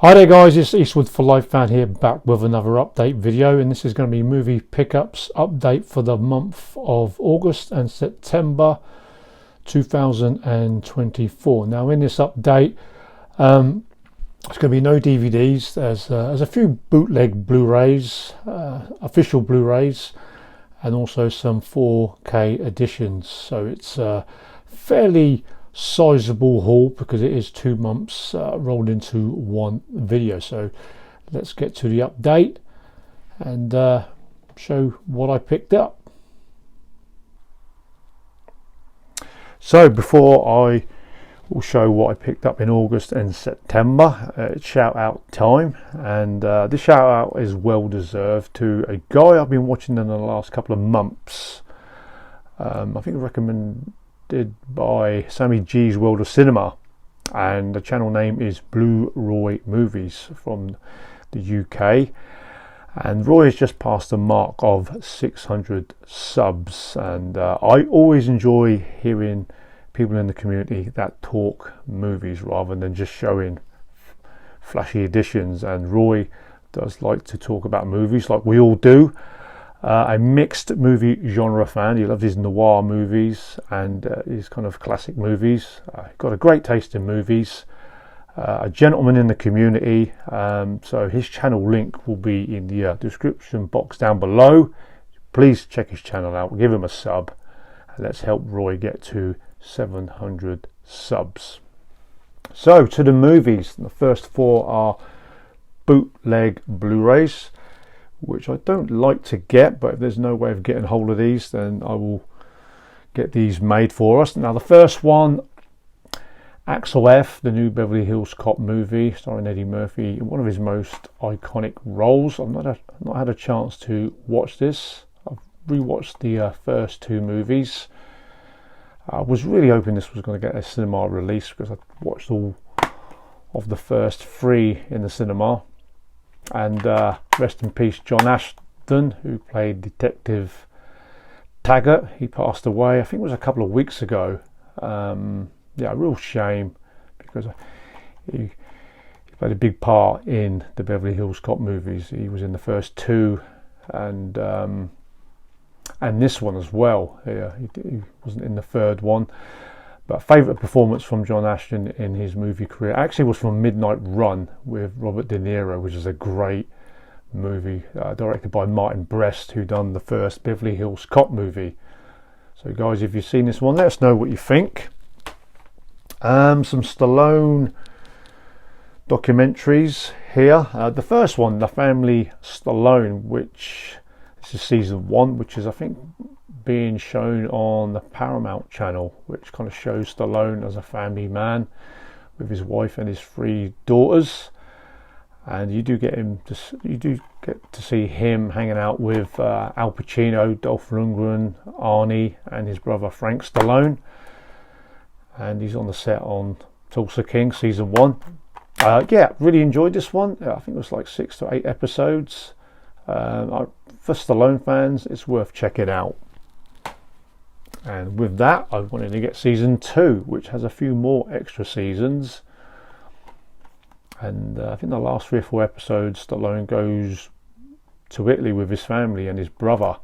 Hi there guys, it's Eastwood for Life fan here, back with another update video, and this is going to be movie pickups update for the month of August and September 2024. Now in this update, it's going to be no DVDs. There's a few bootleg Blu-rays, official Blu-rays, and also some 4K editions. So it's a fairly sizable haul because it is 2 months rolled into one video. So let's get to the update and show what I picked up. So before I will show what I picked up in August and September, it's shout out time, and this shout out is well deserved to a guy I've been watching in the last couple of months. I think recommended by Sammy G's World of Cinema, and the channel name is Blu-Roy Movies from the UK, and Roy has just passed the mark of 600 subs, and I always enjoy hearing people in the community that talk movies rather than just showing flashy editions, and Roy does like to talk about movies like we all do. A mixed movie genre fan. He loves his noir movies and his kind of classic movies. Got a great taste in movies. A gentleman in the community. So his channel link will be in the description box down below. Please check his channel out. Give him a sub. And let's help Roy get to 700 subs. So to the movies. The first 4 are bootleg Blu-rays, which I don't like to get, but if there's no way of getting hold of these, then I will get these made for us. Now the first one, Axel F, the new Beverly Hills Cop movie starring Eddie Murphy in one of his most iconic roles. I've not had a chance to watch this. I've rewatched the first 2 movies. I was really hoping this was going to get a cinema release because I watched all of the first 3 in the cinema. And rest in peace John Ashton, who played Detective Taggart. He passed away, I think it was a couple of weeks ago. Yeah, a real shame, because he played a big part in the Beverly Hills Cop movies. He was in the first 2 and this one as well. Yeah, he wasn't in the third one. But favourite performance from John Ashton in his movie career actually was from Midnight Run with Robert De Niro, which is a great movie, directed by Martin Brest, who done the first Beverly Hills Cop movie. So guys, if you've seen this one, let us know what you think. Some Stallone documentaries here. The first one, The Family Stallone, which this is season 1, which is I think being shown on the Paramount channel, which kind of shows Stallone as a family man with his wife and his 3 daughters, and you do get to see him hanging out with Al Pacino, Dolph Lundgren, Arnie, and his brother Frank Stallone, and he's on the set on Tulsa King season 1. Yeah, really enjoyed this one. I think it was like 6 to 8 episodes. For Stallone fans, it's worth checking out. And with that, I wanted to get season 2, which has a few more extra seasons. And I think the last 3 or 4 episodes, Stallone goes to Italy with his family and his brother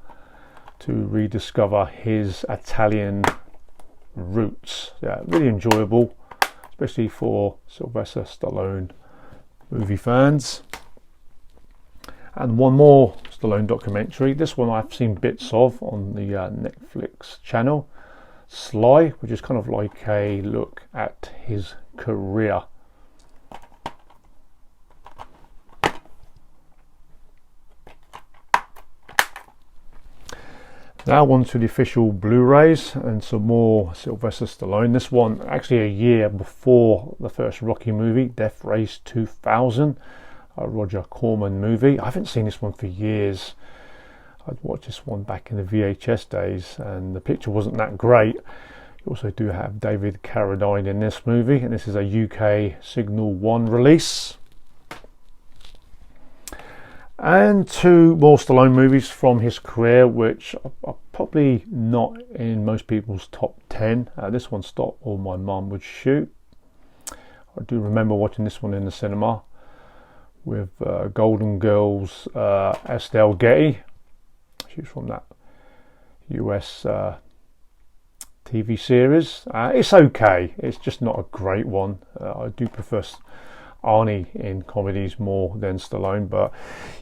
to rediscover his Italian roots. Yeah, really enjoyable, especially for Sylvester Stallone movie fans. And one more Stallone documentary. This one I've seen bits of on the Netflix channel, Sly, which is kind of like a look at his career. Now on to the official Blu-rays and some more Sylvester Stallone. This one actually a year before the first Rocky movie, Death Race 2000. A Roger Corman movie. I haven't seen this one for years. I'd watched this one back in the VHS days, and the picture wasn't that great. You also do have David Carradine in this movie, and this is a UK Signal 1 release. And 2 more Stallone movies from his career, which are probably not in most people's top 10. This one stopped all my mum would shoot. I do remember watching this one in the cinema. with Golden Girls Estelle Getty. She's from that US TV series. It's okay, it's just not a great one. I do prefer Arnie in comedies more than Stallone, but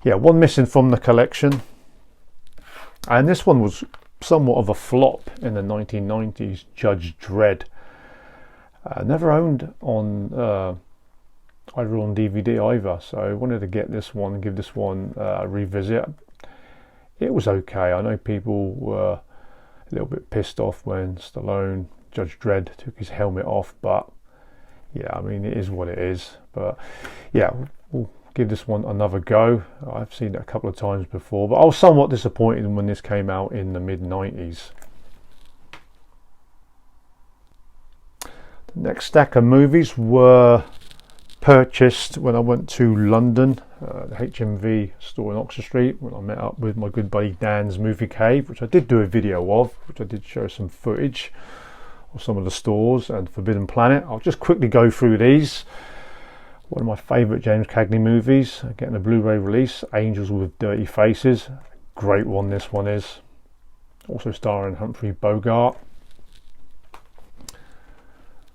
yeah, one missing from the collection. And this one was somewhat of a flop in the 1990s, Judge Dredd. Never owned on either on DVD either, so I wanted to get this one and give this one a revisit. It was okay. I know people were a little bit pissed off when Stallone, Judge Dredd, took his helmet off, but yeah, I mean, it is what it is. But yeah, we'll give this one another go. I've seen it a couple of times before, but I was somewhat disappointed when this came out in the mid-90s. The next stack of movies were purchased when I went to London, the HMV store in Oxford Street, when I met up with my good buddy Dan's Movie Cave, which I did do a video of, which I did show some footage of some of the stores, and Forbidden Planet. I'll just quickly go through these. One of my favourite James Cagney movies, getting a Blu-ray release, Angels with Dirty Faces. Great one this one is. Also starring Humphrey Bogart.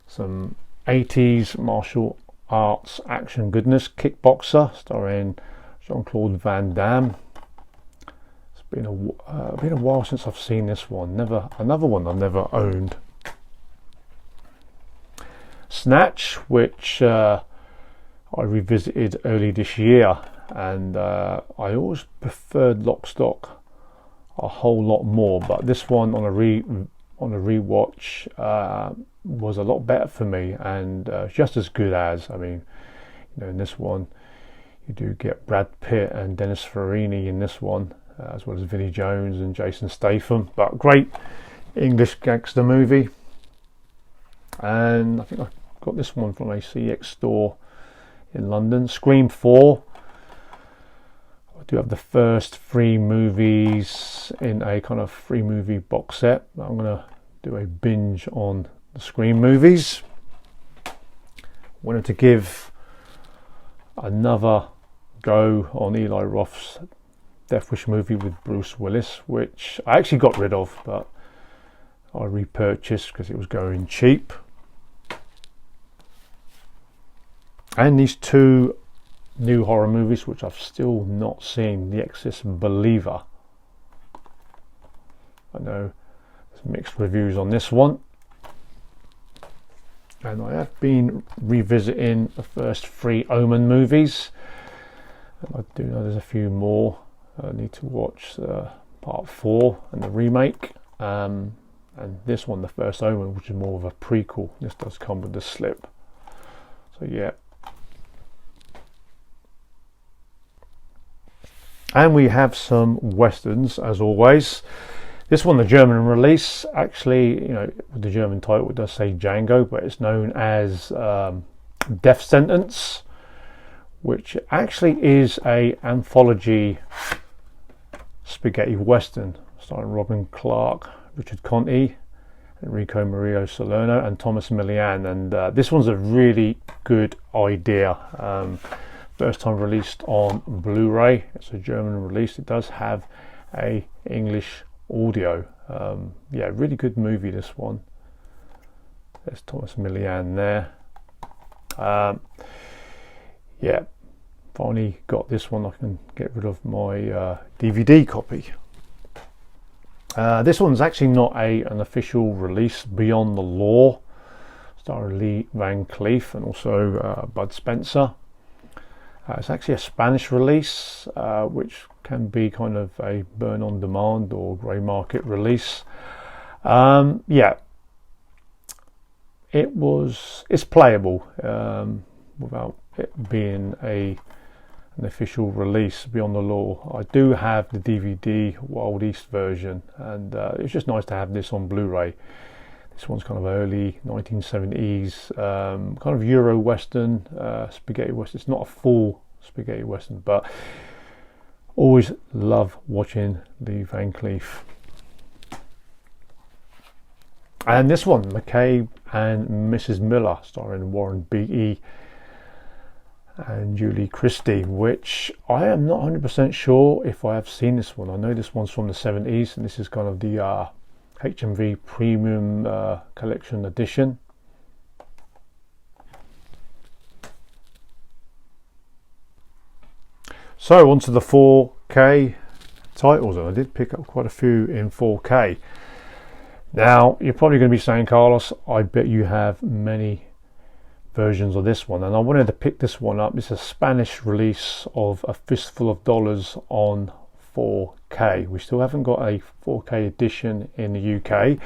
Some 80s martial arts action goodness, Kickboxer, starring Jean-Claude Van Damme. It's been a while since I've seen this one. Another one I've never owned. Snatch, which I revisited early this year, and I always preferred Lock, Stock a whole lot more, but this one on a rewatch was a lot better for me, and just as good as. I mean, you know, in this one you do get Brad Pitt and Dennis Farina in this one, as well as Vinnie Jones and Jason Statham. But great English gangster movie, and I think I got this one from a CX store in London. Scream 4. I do have the first 3 movies in a kind of 3 movie box set. I'm going to do a binge on the Scream movies. Wanted to give another go on Eli Roth's Death Wish movie with Bruce Willis, which I actually got rid of, but I repurchased because it was going cheap. And these 2 new horror movies, which I've still not seen. The Exorcist Believer. I know there's mixed reviews on this one. And I have been revisiting the first 3 Omen movies. And I do know there's a few more. I need to watch part 4 and the remake. And this one, the first Omen, which is more of a prequel. This does come with the slip. So yeah. And we have some westerns, as always. This one, the German release, actually, you know, with the German title, it does say Django, but it's known as Death Sentence, which actually is a anthology spaghetti western starring Robin Clark, Richard Conte, Enrico Maria Salerno, and Thomas Millian. And this one's a really good idea. First time released on Blu-ray. It's a German release. It does have a English audio. Yeah, really good movie, this one. There's Thomas Millian there. Yeah, finally got this one. I can get rid of my DVD copy. This one's actually not an official release. Beyond the Law, starring Lee Van Cleef and also Bud Spencer. It's actually a Spanish release, which can be kind of a burn on demand or grey market release. Yeah, it's playable without it being an official release. Beyond the Law. I do have the DVD Wild East version, and it's just nice to have this on Blu-ray. This one's kind of early 1970s, kind of Euro Western, spaghetti Western. It's not a full spaghetti Western, but always love watching Lee Van Cleef. And this one, McCabe and Mrs. Miller, starring Warren Beatty and Julie Christie, which I am not 100% sure if I have seen this one. I know this one's from the 70s, and this is kind of the HMV Premium Collection Edition. So on to the 4K titles, and I did pick up quite a few in 4K. Now you're probably going to be saying, Carlos, I bet you have many versions of this one, and I wanted to pick this one up. It's a Spanish release of A Fistful of Dollars on 4K. We still haven't got a 4K edition in the UK,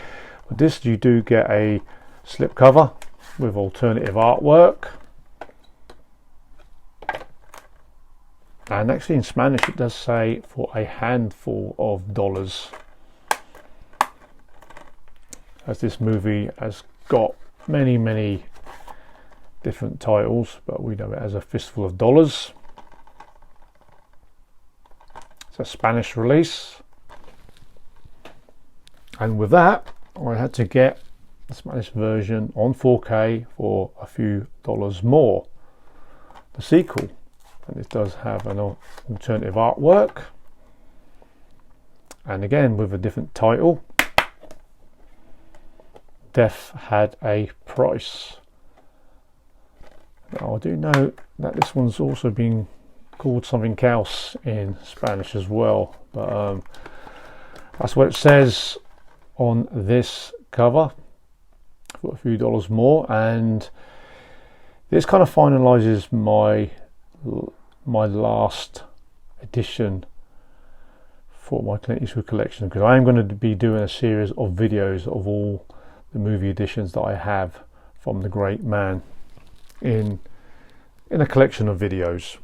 but this you do get a slipcover with alternative artwork, and actually in Spanish it does say for a handful of dollars, as this movie has got many different titles, but we know it as A Fistful of Dollars. It's a Spanish release, and with that I had to get the Spanish version on 4K for a few dollars more, the sequel, and it does have an alternative artwork, and again with a different title, Death Had a Price. Now I do know that this one's also been called something else in Spanish as well, but that's what it says on this cover for a few dollars more, and this kind of finalizes my last edition for my Clint Eastwood collection, because I am going to be doing a series of videos of all the movie editions that I have from the great man in a collection of videos.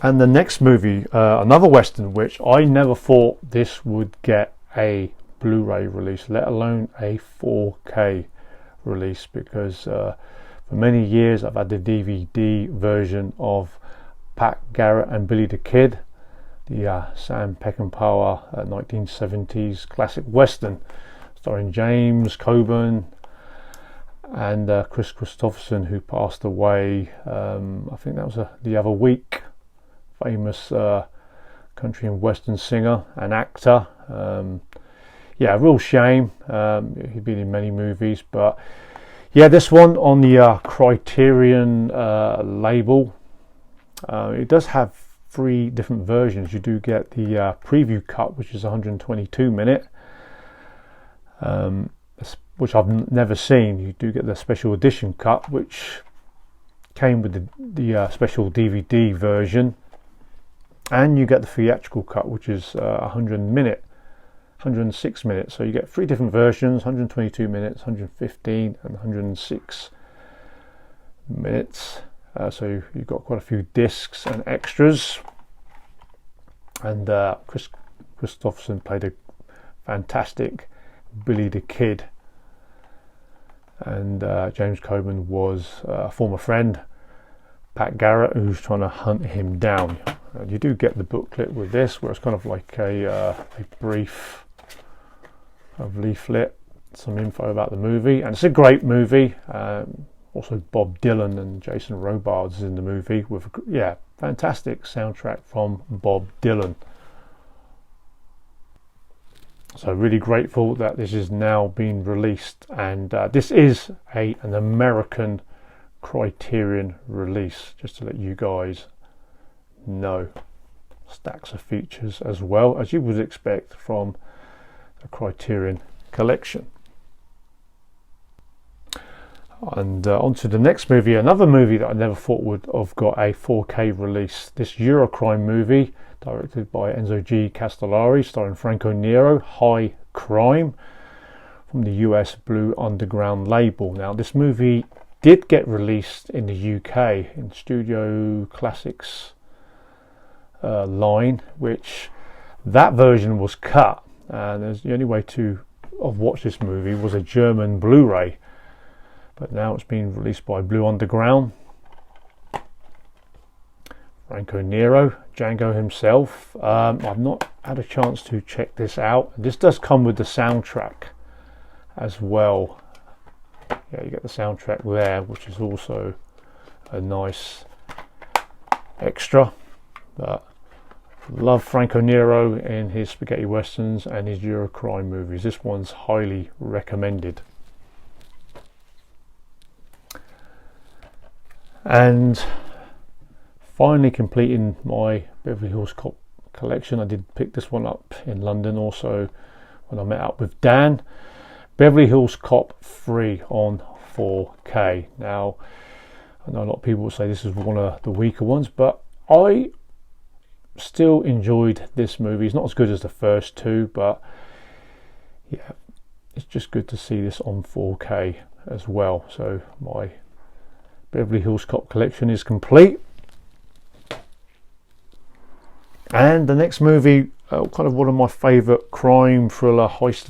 And the next movie, another Western, which I never thought this would get a Blu-ray release, let alone a 4K release, because for many years I've had the DVD version of Pat Garrett and Billy the Kid, the Sam Peckinpah 1970s classic Western starring James Coburn and Chris Christopherson, who passed away, I think that was the other week. Famous country and Western singer and actor. Yeah, a real shame. He'd been in many movies, but yeah, this one on the Criterion label. It does have 3 different versions. You do get the preview cut, which is 122 minute, which I've never seen. You do get the special edition cut, which came with the special DVD version, and you get the theatrical cut, which is 106 minutes. So you get 3 different versions: 122 minutes, 115, and 106 minutes. So you've got quite a few discs and extras, and Chris Christopherson played a fantastic Billy the Kid, and James Coburn was a former friend, Pat Garrett, who's trying to hunt him down. You do get the booklet with this, where it's kind of like a brief leaflet, some info about the movie, and it's a great movie. Also Bob Dylan and Jason Robards is in the movie, with fantastic soundtrack from Bob Dylan. So really grateful that this is now being released, and this is an American Criterion release, just to let you guys know. Stacks of features as well, as you would expect from the Criterion collection. And on to the next movie, another movie that I never thought would have got a 4K release. This Eurocrime movie, directed by Enzo G. Castellari, starring Franco Nero, High Crime, from the US Blue Underground label. Now this movie did get released in the UK in Studio Classics line, which that version was cut, and the only way to watch this movie was a German Blu-ray, but now it's been released by Blue Underground. Franco Nero, Django himself. I've not had a chance to check this out. This does come with the soundtrack as well. yeah, you get the soundtrack there, which is also a nice extra. But love Franco Nero in his spaghetti westerns and his Eurocrime movies. This one's highly recommended. And finally completing my Beverly Hills Cop collection. I did pick this one up in London also when I met up with Dan. Beverly Hills Cop 3 on 4K. Now, I know a lot of people will say this is one of the weaker ones, but I still enjoyed this movie. It's not as good as the first two, but yeah, it's just good to see this on 4K as well. So my Beverly Hills Cop collection is complete. And the next movie, kind of one of my favourite crime thriller heist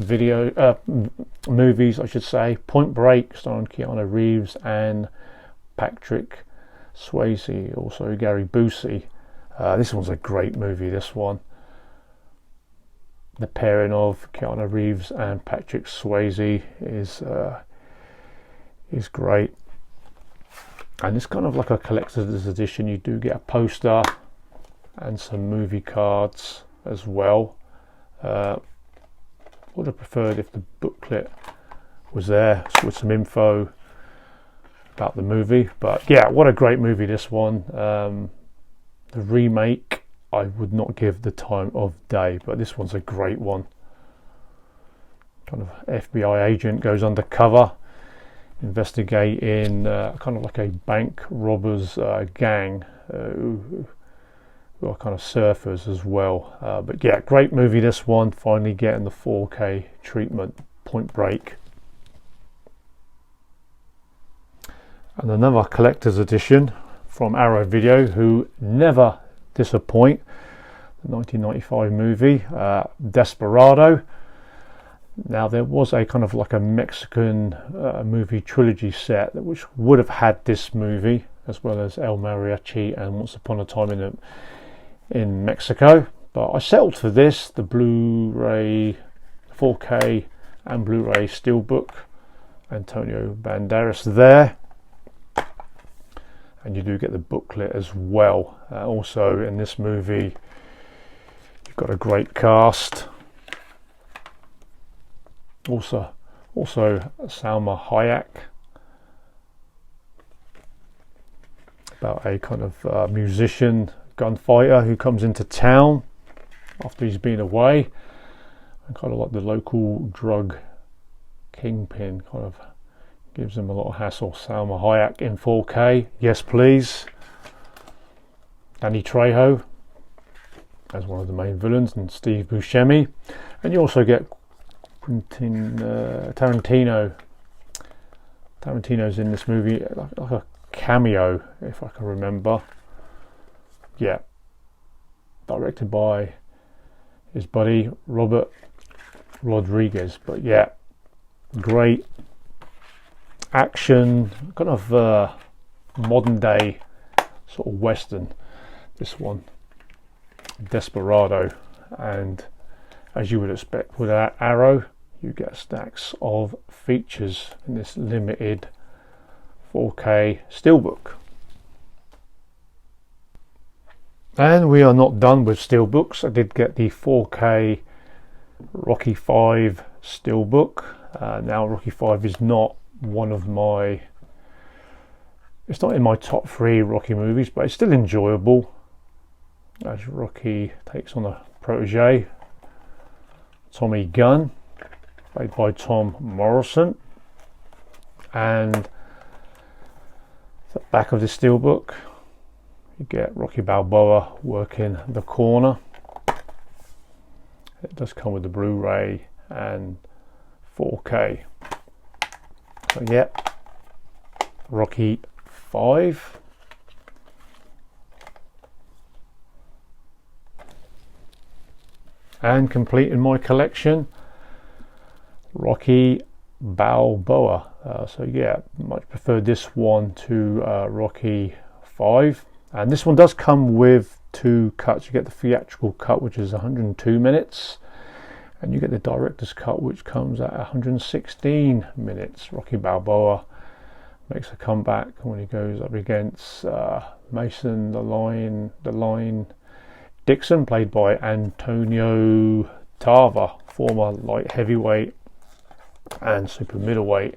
movies, I should say, Point Break, starring Keanu Reeves and Patrick Swayze, also Gary Busey. This one's a great movie, this one. The pairing of Keanu Reeves and Patrick Swayze is great. And it's kind of like a collector's edition. You do get a poster and some movie cards as well. Would have preferred if the booklet was there with some info about the movie. But yeah, what a great movie this one. The remake I would not give the time of day, but this one's a great one. Kind of FBI agent goes undercover investigating kind of like a bank robbers gang who are kind of surfers as well. But yeah, great movie this one, finally getting the 4K treatment, Point Break. And another collector's edition from Arrow Video, who never disappoint, the 1995 movie Desperado. Now there was a kind of like a Mexican movie trilogy set which would have had this movie, as well as El Mariachi and Once Upon a Time in Mexico, but I settled for this, the Blu-ray 4K and Blu-ray Steelbook. Antonio Banderas there, and you do get the booklet as well. Also in this movie you've got a great cast. Also Salma Hayek, about a kind of musician gunfighter who comes into town after he's been away, and kind of like the local drug kingpin kind of gives him a lot of hassle. Salma Hayek in 4K, yes please. Danny Trejo as one of the main villains, and Steve Buscemi, and you also get Tarantino's in this movie, like a cameo, if I can remember. Yeah, directed by his buddy Robert Rodriguez. But yeah, great action, kind of modern day sort of western, this one, Desperado. And as you would expect with Arrow, you get stacks of features in this limited 4K steelbook. And we are not done with steelbooks. I did get the 4K Rocky 5 steelbook. Now Rocky 5 is not one of my, it's not in my top 3 Rocky movies, but it's still enjoyable as Rocky takes on a protege, Tommy Gunn, played by Tom Morrison. And the back of the steelbook, you get Rocky Balboa working the corner. It does come with the Blu-ray and 4K. So yeah, Rocky 5. And completing my collection, Rocky Balboa. So yeah, much prefer this one to Rocky 5. And this one does come with 2 cuts. You get the theatrical cut, which is 102 minutes, and you get the director's cut, which comes at 116 minutes. Rocky Balboa makes a comeback when he goes up against Mason the Lion Dixon, played by Antonio Tarver, former light heavyweight and super middleweight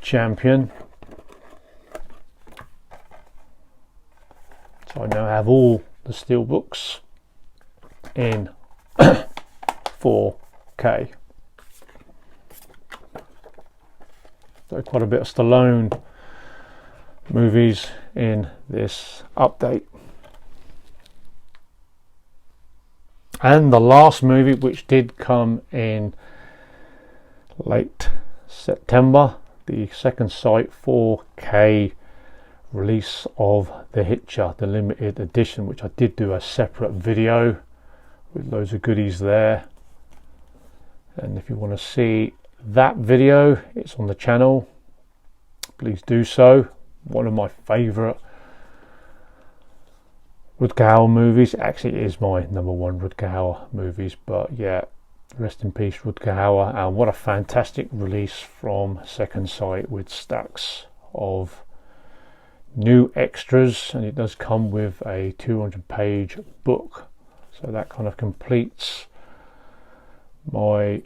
champion. So I now have all the steelbooks in 4K. So quite a bit of Stallone movies in this update. And the last movie, which did come in late September, the second sight 4K release of the Hitcher, the limited edition, which I did do a separate video with loads of goodies there. And if you want to see that video, it's on the channel, please do so. One of my favourite Rutger Hauer movies. Actually, it is my number one Rutger Hauer movies, but yeah, rest in peace Rutger Hauer. And what a fantastic release from Second Sight, with stacks of new extras, and it does come with a 200-page book, so that kind of completes my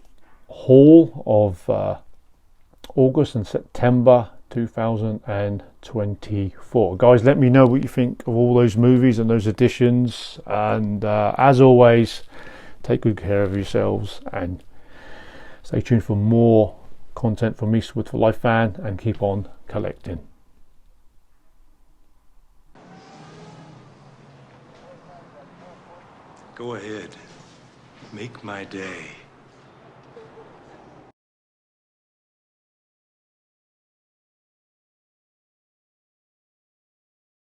haul of August and September 2024. Guys, let me know what you think of all those movies and those editions, and as always, take good care of yourselves and stay tuned for more content from Eastwood for Life fan, and keep on collecting. Go ahead, make my day.